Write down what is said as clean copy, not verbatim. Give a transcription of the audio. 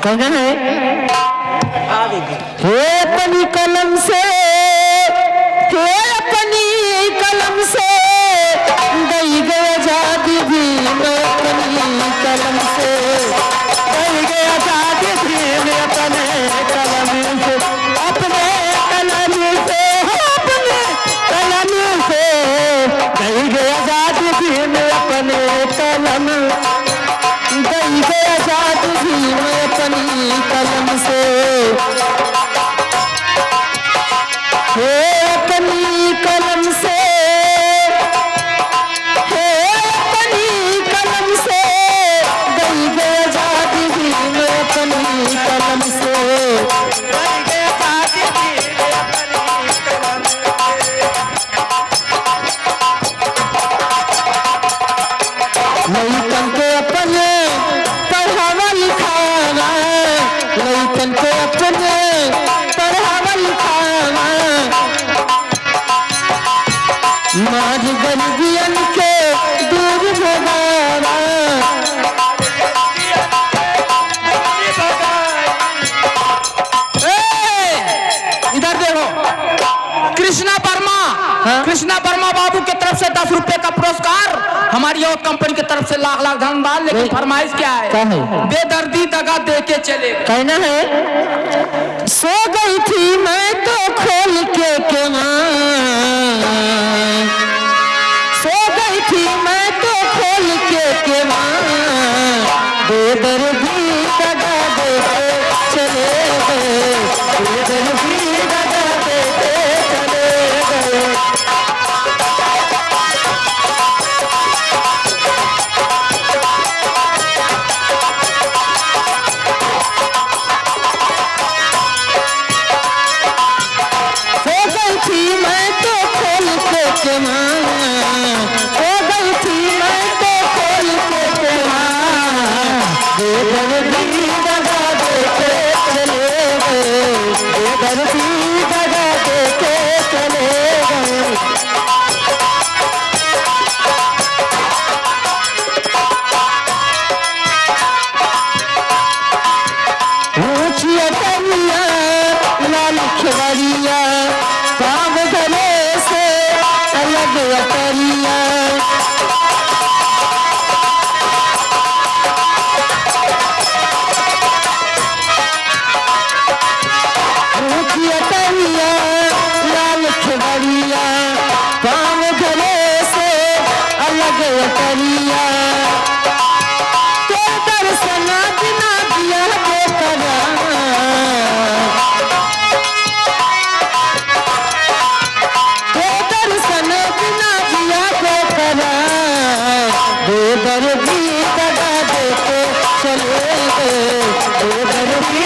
कहना है हे अपनी कलम से, हे अपनी कलम से गई गया जादी भी, मैं अपनी कलम से गई गया जादी भी, मैं अपने कलम से, अपने कलम से, अपने कलम से गई गया जादी भी, मैं अपने कलम गई गया जादी भी, मैं अपनी कलम से। हे अपनी कलम से, हे अपनी कलम से गई गया जादी भी, मैं अपनी कलम से गई गया जादी भी, मैं अपनी कलम से। लइकन के अपने पढ़ावा लिखावा, लइकन के अपने पढ़ावा लिखावा, मार गरीबियन के दूर भगावा। इधर देखो, कृष्णा वर्मा, हाँ? कृष्णा वर्मा बाबू की तरफ से 10 रुपए का पुरस्कार, हमारी और कंपनी की तरफ से लाख लाख धन्यवाद। लेकिन फरमाइश क्या है? बेदर्दी दगा दे के चले। कहना है सो गई थी मैं तो खोल के केवान, सो गई थी मैं तो खोल के केवान, बेदर्दी दगा दे के चले गए, बेदर्दी दगा दे के चले गए। सो गई थी मैं तो खोल के केवान, सो गई थी मैं तो खोल के केवान, बेदर्दी दगा दे के चले गए, बेदर्दी दगा दे के चले गए। ऊंची अटरिया लाल खिवरिया, पाव गले से अलग अटरिया, ऊंची अटरिया लाल खिवरिया, पाव गले से अलग अटरिया, तो दर्शना बिना दिया बेकरा, तो दर्शन बिना दिया बेकरा, बेदर्दी दगा दे के चले गए, बेदर्दी